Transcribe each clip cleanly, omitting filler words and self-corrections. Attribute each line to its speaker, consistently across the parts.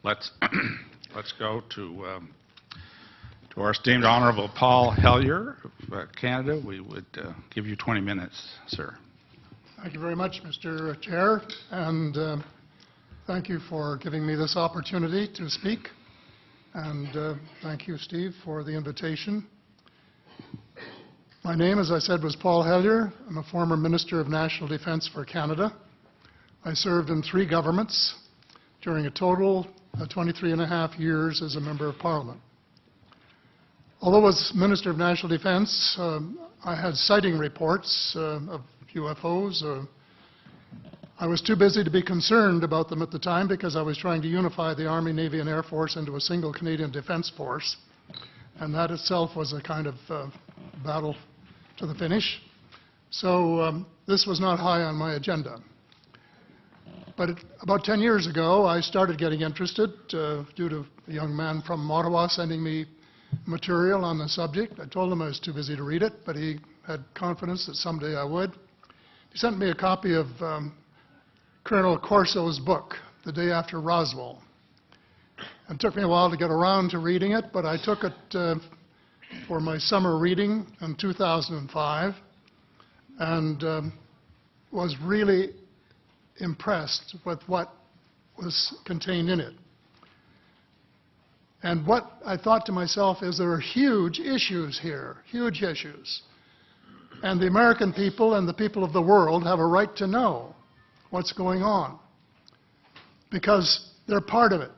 Speaker 1: let's let's go to our esteemed Honourable Paul Hellyer of Canada. We would give you 20 minutes, sir.
Speaker 2: Thank you very much, Mr. Chair, and thank you for giving me this opportunity to speak. And thank you, Steve, for the invitation. My name, as I said, was Paul Hellyer. I'm a former Minister of National Defence for Canada. I served in 3 governments during a total of 23.5 years as a Member of Parliament. Although as Minister of National Defence, I had sighting reports of UFOs. I was too busy to be concerned about them at the time because I was trying to unify the Army, Navy and Air Force into a single Canadian Defence Force. And that itself was a kind of battle to the finish. So this was not high on my agenda. But about 10 years ago, I started getting interested due to a young man from Ottawa sending me material on the subject. I told him I was too busy to read it, but he had confidence that someday I would. He sent me a copy of Colonel Corso's book, The Day After Roswell. It took me a while to get around to reading it, but I took it for my summer reading in 2005 and was really impressed with what was contained in it. And what I thought to myself is there are huge issues here, huge issues. And the American people and the people of the world have a right to know what's going on because they're part of it.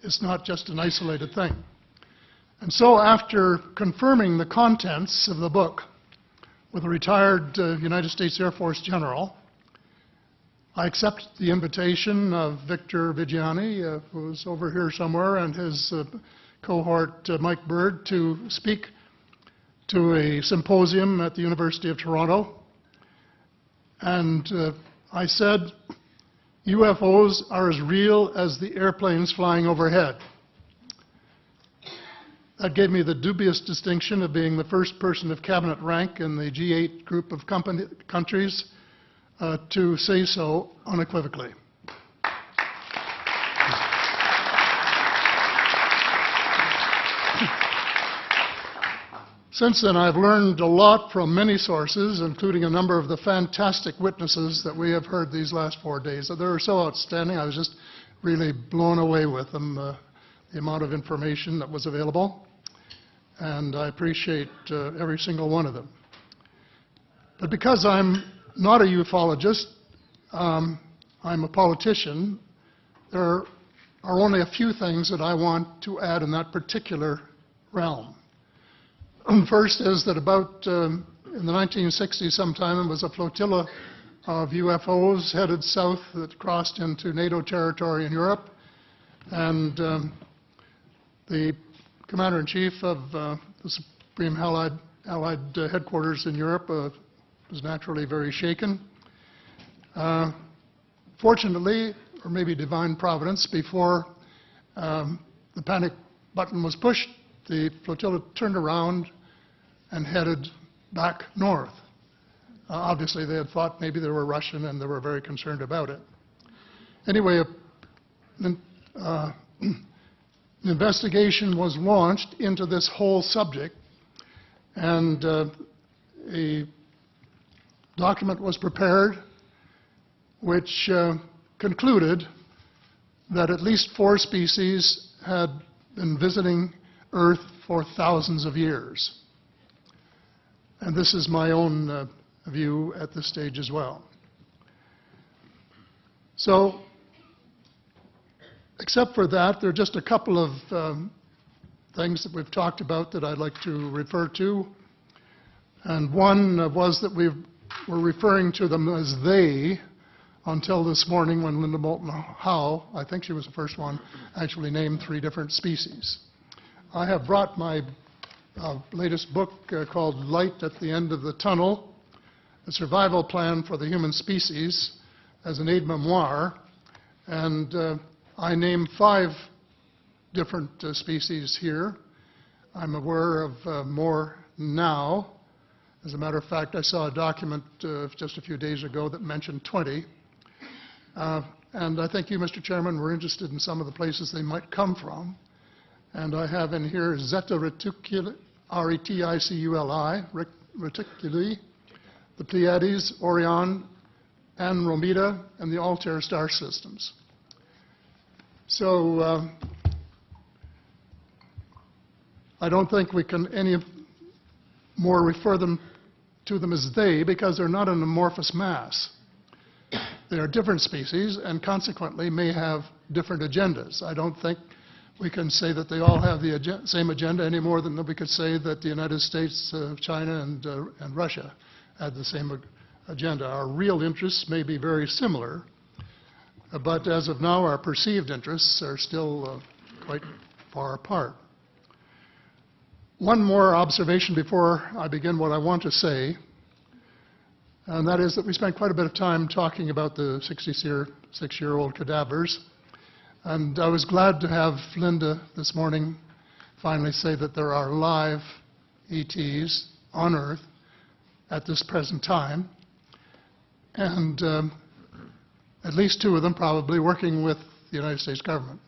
Speaker 2: It's not just an isolated thing. And so after confirming the contents of the book with a retired United States Air Force general, I accepted the invitation of Victor Vigiani, who's over here somewhere, and his cohort Mike Bird to speak to a symposium at the University of Toronto. And I said, UFOs are as real as the airplanes flying overhead. That gave me the dubious distinction of being the first person of cabinet rank in the G8 group of countries to say so unequivocally. Since then, I've learned a lot from many sources, including a number of the fantastic witnesses that we have heard these last 4 days. They were so outstanding, I was just really blown away with them, the amount of information that was available. And I appreciate every single one of them. But because I'm not a ufologist, I'm a politician, there are only a few things that I want to add in that particular realm. First is that about in the 1960s sometime, there was a flotilla of UFOs headed south that crossed into NATO territory in Europe. And the Commander-in-Chief of the Supreme Allied Headquarters in Europe was naturally very shaken. Fortunately, or maybe divine providence, before the panic button was pushed, the flotilla turned around and headed back north. Obviously, they had thought maybe they were Russian and they were very concerned about it. Anyway, an investigation was launched into this whole subject, and a document was prepared which concluded that at least 4 species had been visiting Earth for thousands of years. And this is my own view at this stage as well. So, except for that, there are just a couple of things that we've talked about that I'd like to refer to. And one was that we were referring to them as they until this morning when Linda Moulton Howe, I think she was the first one, actually named 3 different species. I have brought my latest book called Light at the End of the Tunnel, A Survival Plan for the Human Species, as an aide-memoire, and I name 5 different species here. I'm aware of more now. As a matter of fact, I saw a document just a few days ago that mentioned 20. and I think you, Mr. Chairman, were interested in some of the places they might come from. And I have in here Zeta Reticuli, R-E-T-I-C-U-L-I, Reticuli, the Pleiades, Orion, Andromeda, and the Altair star systems. So I don't think we can any more refer to them as they, because they're not an amorphous mass. They are different species and consequently may have different agendas. I don't think we can say that they all have the same agenda any more than we could say that the United States, China, and Russia had the same agenda. Our real interests may be very similar, but as of now, our perceived interests are still quite far apart. One more observation before I begin what I want to say, and that is that we spent quite a bit of time talking about the 66-year-old cadavers. And I was glad to have Linda this morning finally say that there are live ETs on Earth at this present time, and at least 2 of them probably working with the United States government.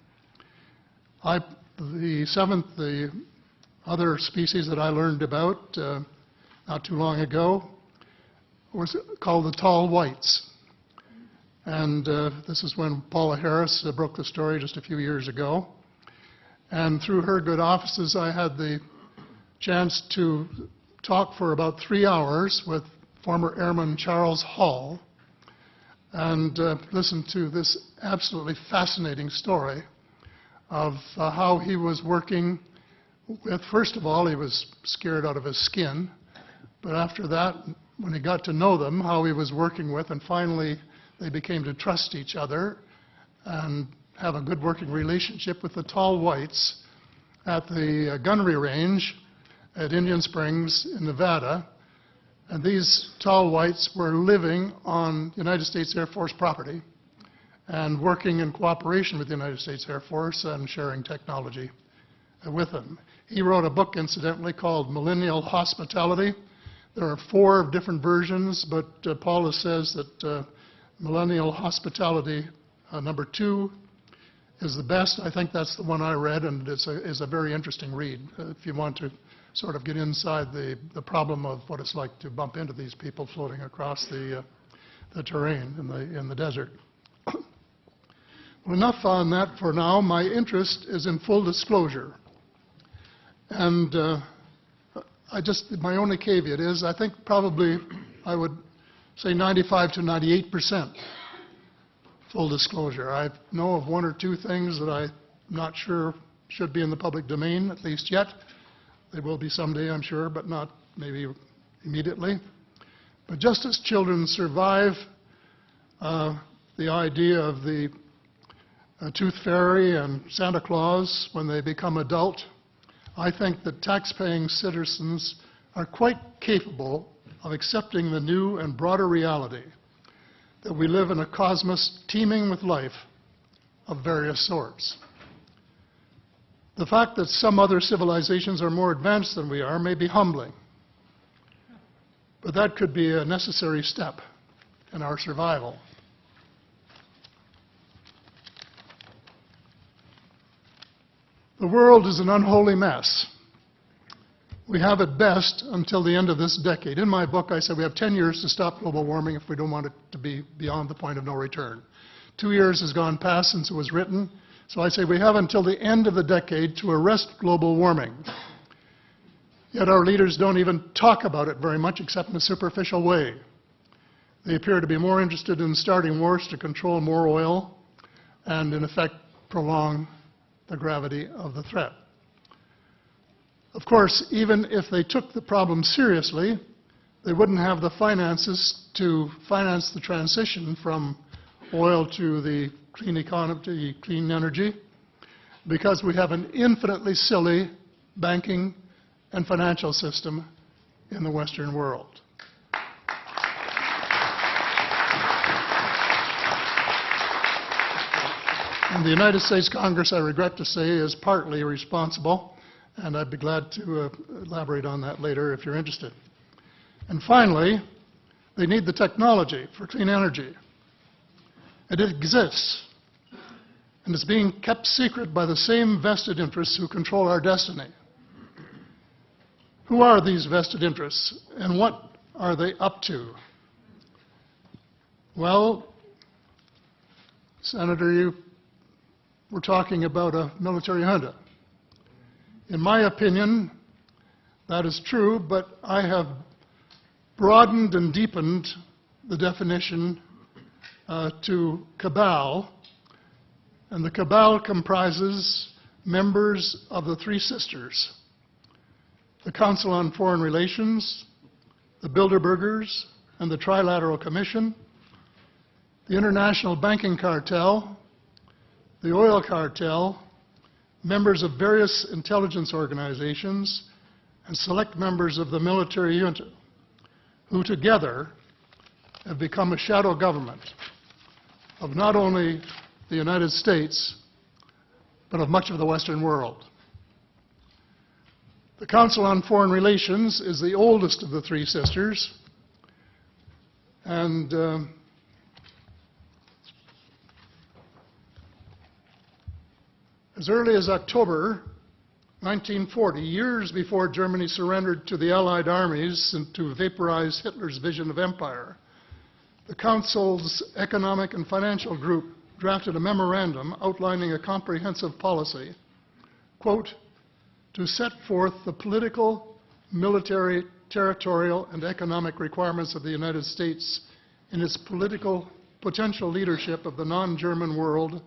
Speaker 2: The other species that I learned about not too long ago was called the tall whites. And this is when Paula Harris broke the story just a few years ago. And through her good offices, I had the chance to talk for about 3 hours with former Airman Charles Hall and listen to this absolutely fascinating story of how he was working with, first of all, he was scared out of his skin, but after that, when he got to know them, how he was working with, and finally they became to trust each other and have a good working relationship with the tall whites at the gunnery range at Indian Springs in Nevada. And these tall whites were living on United States Air Force property and working in cooperation with the United States Air Force and sharing technology with them. He wrote a book, incidentally, called Millennial Hospitality. There are 4 different versions, but Paula says that Millennial Hospitality number 2 is the best. I think that's the one I read, and it's a very interesting read if you want to sort of get inside the problem of what it's like to bump into these people floating across the terrain in the desert. Well, enough on that for now. My interest is in full disclosure. And my only caveat is I think probably I would say 95 to 98% full disclosure. I know of 1 or 2 things that I'm not sure should be in the public domain, at least yet. They will be someday, I'm sure, but not maybe immediately. But just as children survive the idea of the Tooth Fairy and Santa Claus when they become adult, I think that tax-paying citizens are quite capable of accepting the new and broader reality that we live in a cosmos teeming with life of various sorts. The fact that some other civilizations are more advanced than we are may be humbling, but that could be a necessary step in our survival. The world is an unholy mess. We have it best until the end of this decade. In my book, I said we have 10 years to stop global warming if we don't want it to be beyond the point of no return. 2 years has gone past since it was written, so I say we have until the end of the decade to arrest global warming. Yet our leaders don't even talk about it very much except in a superficial way. They appear to be more interested in starting wars to control more oil and, in effect, prolong the gravity of the threat. Of course, even if they took the problem seriously, they wouldn't have the finances to finance the transition from oil to the clean economy, to clean energy, because we have an infinitely silly banking and financial system in the Western world. And the United States Congress, I regret to say, is partly responsible, and I'd be glad to elaborate on that later if you're interested. And finally, they need the technology for clean energy. And it exists, and it's being kept secret by the same vested interests who control our destiny. Who are these vested interests, and what are they up to? Well, Senator, we're talking about a military junta. In my opinion, that is true, but I have broadened and deepened the definition to cabal, and the cabal comprises members of the Three Sisters: the Council on Foreign Relations, the Bilderbergers, and the Trilateral Commission, the International Banking Cartel, the Oil Cartel, members of various intelligence organizations, and select members of the military junta, who together have become a shadow government of not only the United States, but of much of the Western world. The Council on Foreign Relations is the oldest of the Three Sisters, and as early as October 1940, years before Germany surrendered to the Allied armies and to vaporize Hitler's vision of empire, the Council's Economic and Financial Group drafted a memorandum outlining a comprehensive policy, quote, to set forth the political, military, territorial, and economic requirements of the United States in its political potential leadership of the non-German world,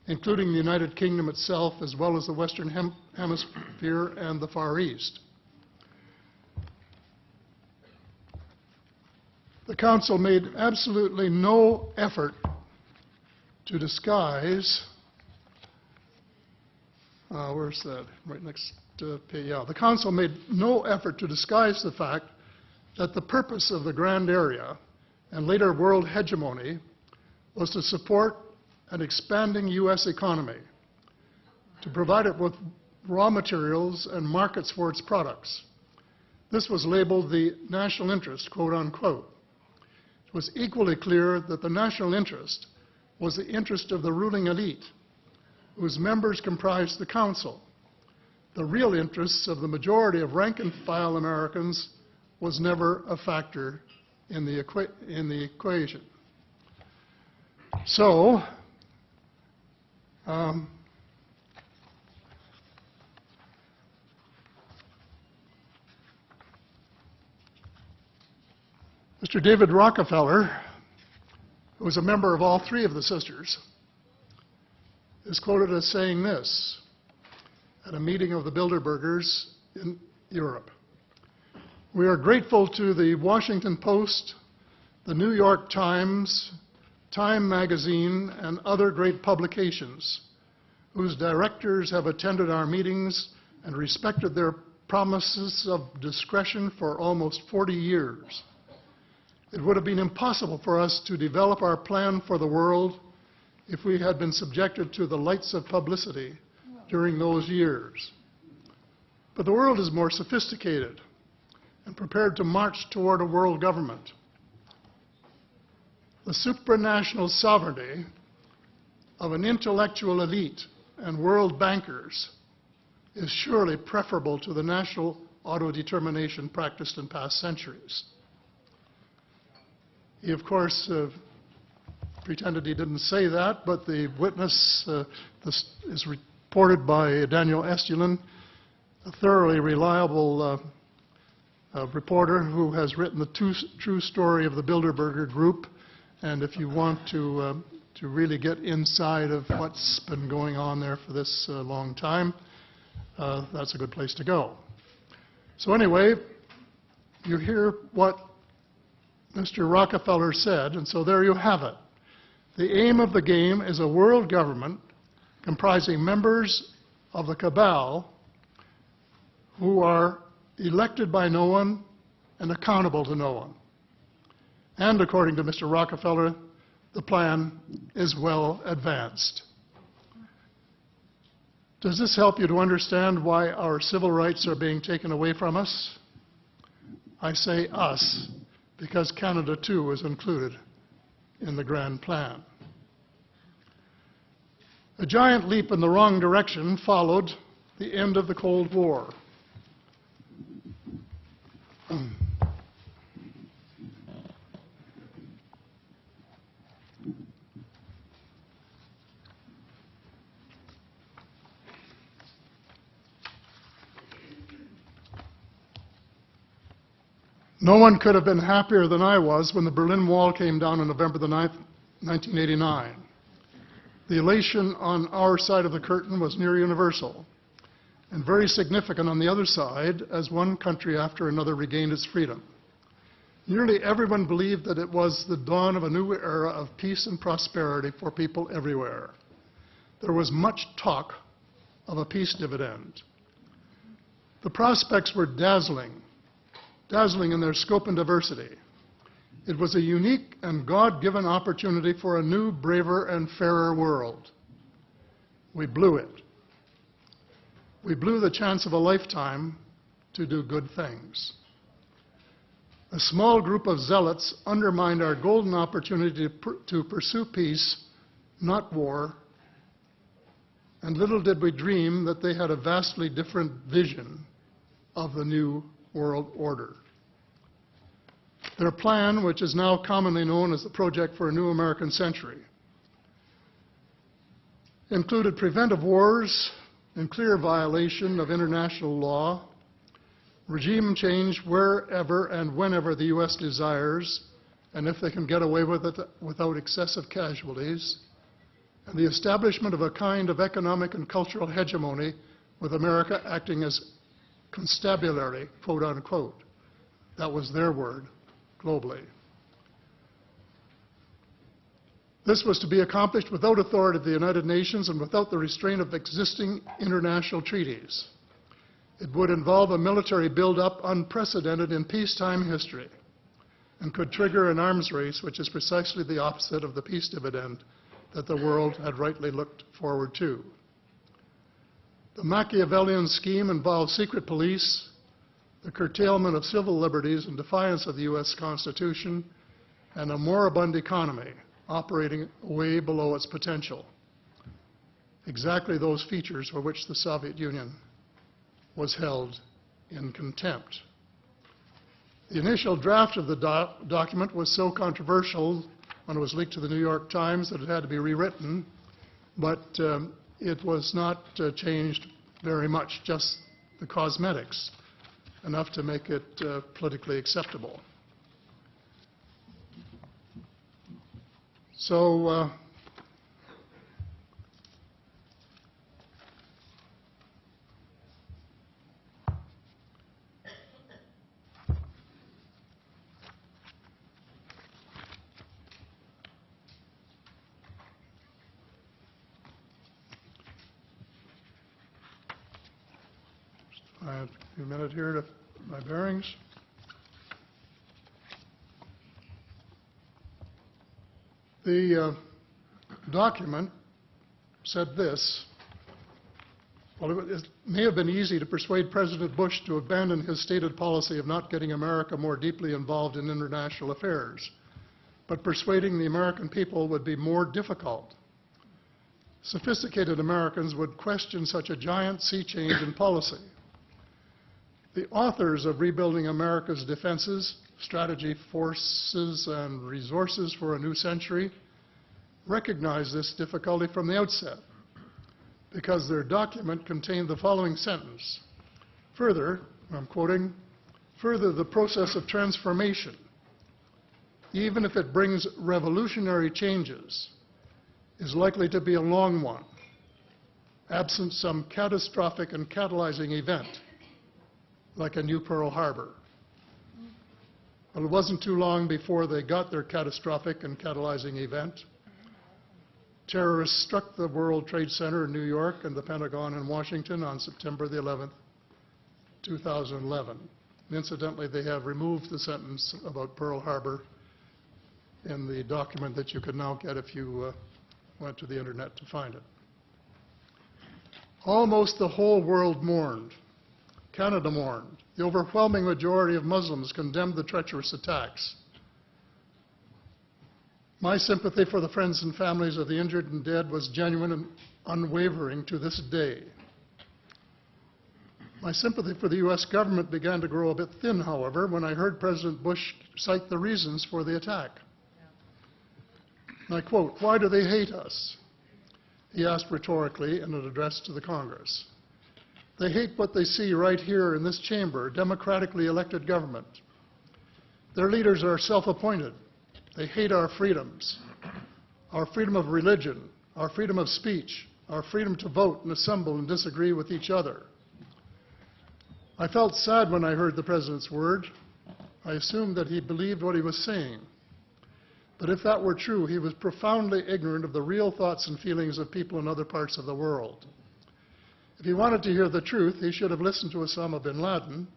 Speaker 2: including the United Kingdom itself, as well as the Western Hemisphere and the Far East. The Council made absolutely no effort to disguise, where's that? Right next page, yeah. The Council made no effort to disguise the fact that the purpose of the Grand Area and later world hegemony was to support an expanding U.S. economy, to provide it with raw materials and markets for its products. This was labeled the national interest, quote unquote. It was equally clear that the national interest was the interest of the ruling elite, whose members comprised the Council. The real interests of the majority of rank-and-file Americans was never a factor in the equation. So, Mr. David Rockefeller, who was a member of all three of the sisters, is quoted as saying this at a meeting of the Bilderbergers in Europe. We are grateful to the Washington Post, the New York Times, Time magazine, and other great publications, whose directors have attended our meetings and respected their promises of discretion for almost 40 years. It would have been impossible for us to develop our plan for the world if we had been subjected to the lights of publicity during those years. But the world is more sophisticated and prepared to march toward a world government. The supranational sovereignty of an intellectual elite and world bankers is surely preferable to the national autodetermination practiced in past centuries. He, of course, pretended he didn't say that, but the witness this is reported by Daniel Estulin, a thoroughly reliable reporter who has written the true story of the Bilderberger Group. And if you want to really get inside of what's been going on there for this long time, that's a good place to go. So anyway, you hear what Mr. Rockefeller said, and so there you have it. The aim of the game is a world government comprising members of the cabal who are elected by no one and accountable to no one. And according to Mr. Rockefeller, the plan is well advanced. Does this help you to understand why our civil rights are being taken away from us? I say us, because Canada too is included in the grand plan. A giant leap in the wrong direction followed the end of the Cold War. No one could have been happier than I was when the Berlin Wall came down on November the 9th, 1989. The elation on our side of the curtain was near universal, and very significant on the other side as one country after another regained its freedom. Nearly everyone believed that it was the dawn of a new era of peace and prosperity for people everywhere. There was much talk of a peace dividend. The prospects were dazzling in their scope and diversity. It was a unique and God-given opportunity for a new, braver, and fairer world. We blew it. We blew the chance of a lifetime to do good things. A small group of zealots undermined our golden opportunity to pursue peace, not war, and little did we dream that they had a vastly different vision of the new world order. Their plan, which is now commonly known as the Project for a New American Century, included preventive wars in clear violation of international law, regime change wherever and whenever the U.S. desires, and if they can get away with it without excessive casualties, and the establishment of a kind of economic and cultural hegemony with America acting as constabulary, quote unquote. That was their word, globally. This was to be accomplished without authority of the United Nations and without the restraint of existing international treaties. It would involve a military buildup unprecedented in peacetime history and could trigger an arms race, which is precisely the opposite of the peace dividend that the world had rightly looked forward to. The Machiavellian scheme involved secret police, the curtailment of civil liberties in defiance of the U.S. Constitution, and a moribund economy operating way below its potential. Exactly those features for which the Soviet Union was held in contempt. The initial draft of the document was so controversial when it was leaked to the New York Times that it had to be rewritten, but it was not changed very much, just the cosmetics, enough to make it politically acceptable. So I have a few minutes here to my bearings. The document said this: well, it may have been easy to persuade President Bush to abandon his stated policy of not getting America more deeply involved in international affairs, but persuading the American people would be more difficult. Sophisticated Americans would question such a giant sea change in policy. The authors of Rebuilding America's Defenses, Strategy, Forces, and Resources for a New Century recognized this difficulty from the outset because their document contained the following sentence. Further, I'm quoting, further, the process of transformation, even if it brings revolutionary changes, is likely to be a long one, absent some catastrophic and catalyzing event, like a new Pearl Harbor. Well, it wasn't too long before they got their catastrophic and catalyzing event. Terrorists struck the World Trade Center in New York and the Pentagon in Washington on September the 11th, 2011. And incidentally, they have removed the sentence about Pearl Harbor in the document that you could now get if you went to the internet to find it. Almost the whole world mourned. Canada mourned. The overwhelming majority of Muslims condemned the treacherous attacks. My sympathy for the friends and families of the injured and dead was genuine and unwavering to this day. My sympathy for the U.S. government began to grow a bit thin, however, when I heard President Bush cite the reasons for the attack. And I quote, "Why do they hate us?" he asked rhetorically in an address to the Congress. "They hate what they see right here in this chamber, democratically elected government. Their leaders are self-appointed. They hate our freedoms, our freedom of religion, our freedom of speech, our freedom to vote and assemble and disagree with each other." I felt sad when I heard the President's word. I assumed that he believed what he was saying. But if that were true, he was profoundly ignorant of the real thoughts and feelings of people in other parts of the world. If he wanted to hear the truth, he should have listened to Osama bin Laden,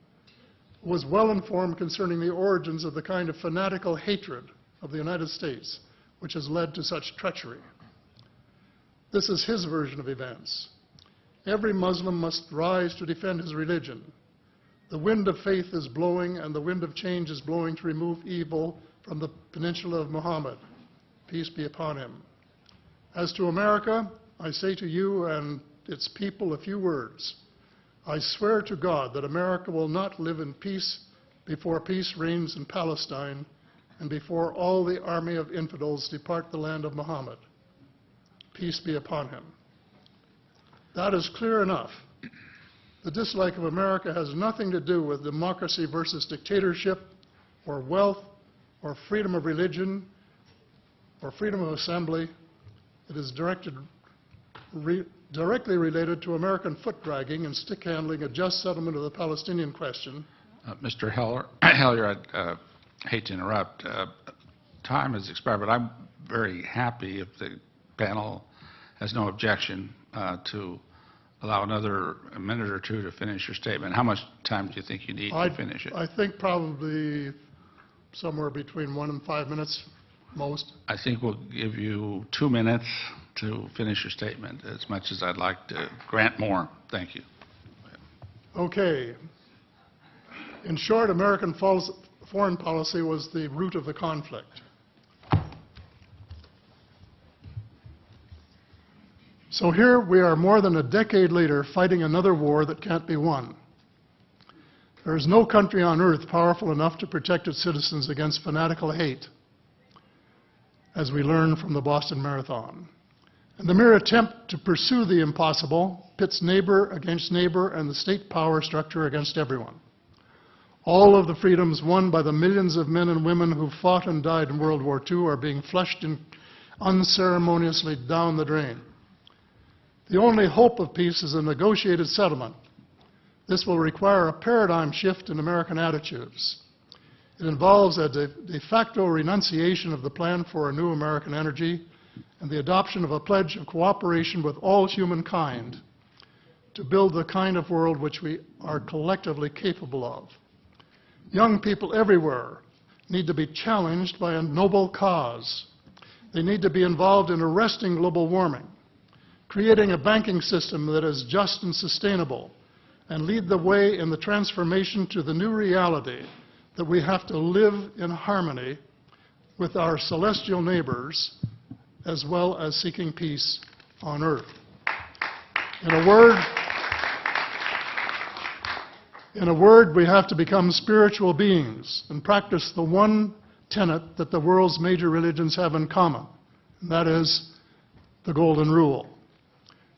Speaker 2: who was well informed concerning the origins of the kind of fanatical hatred of the United States which has led to such treachery. This is his version of events. Every Muslim must rise to defend his religion. The wind of faith is blowing, and the wind of change is blowing to remove evil from the peninsula of Muhammad. Peace be upon him. As to America, I say to you and its people a few words. I swear to God that America will not live in peace before peace reigns in Palestine and before all the army of infidels depart the land of Muhammad. Peace be upon him. That is clear enough. The dislike of America has nothing to do with democracy versus dictatorship, or wealth, or freedom of religion, or freedom of assembly. It is directly related to American foot-dragging and stick-handling a just settlement of the Palestinian question.
Speaker 1: Mr. Hellyer, I'd hate to interrupt. Time has expired, but I'm very happy if the panel has no objection to allow another minute or two to finish your statement. How much time do you think you need to finish it?
Speaker 2: I think probably somewhere between 1 and 5 minutes, most.
Speaker 1: I think we'll give you 2 minutes to finish your statement, as much as I'd like to grant more. Thank you.
Speaker 2: Okay. In short, American foreign policy was the root of the conflict. So here we are more than a decade later fighting another war that can't be won. There is no country on earth powerful enough to protect its citizens against fanatical hate, as we learned from the Boston Marathon. And the mere attempt to pursue the impossible pits neighbor against neighbor and the state power structure against everyone. All of the freedoms won by the millions of men and women who fought and died in World War II are being flushed unceremoniously down the drain. The only hope of peace is a negotiated settlement. This will require a paradigm shift in American attitudes. It involves a de facto renunciation of the plan for a new American energy and the adoption of a pledge of cooperation with all humankind to build the kind of world which we are collectively capable of. Young people everywhere need to be challenged by a noble cause. They need to be involved in arresting global warming, creating a banking system that is just and sustainable, and lead the way in the transformation to the new reality that we have to live in harmony with our celestial neighbors, as well as seeking peace on earth. In a word, we have to become spiritual beings and practice the one tenet that the world's major religions have in common, and that is the Golden Rule.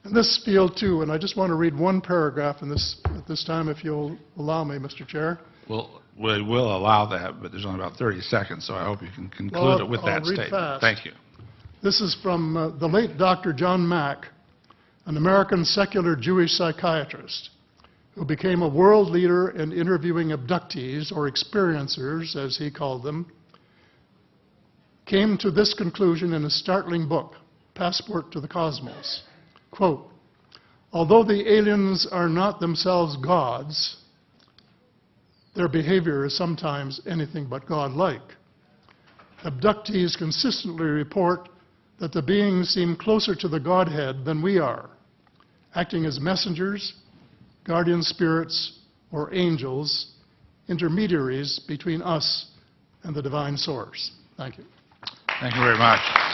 Speaker 2: In this field, too, and I just want to read one paragraph at this time, if you'll allow me, Mr. Chair.
Speaker 1: Well, we will allow that, but there's only about 30 seconds, so I hope you can conclude it with that statement.
Speaker 2: Fast.
Speaker 1: Thank you.
Speaker 2: This is from the late Dr. John Mack, an American secular Jewish psychiatrist who became a world leader in interviewing abductees, or experiencers, as he called them, came to this conclusion in a startling book, Passport to the Cosmos. Quote, although the aliens are not themselves gods, their behavior is sometimes anything but godlike. Abductees consistently report that the beings seem closer to the Godhead than we are, acting as messengers, guardian spirits, or angels, intermediaries between us and the divine source. Thank you.
Speaker 1: Thank you very much.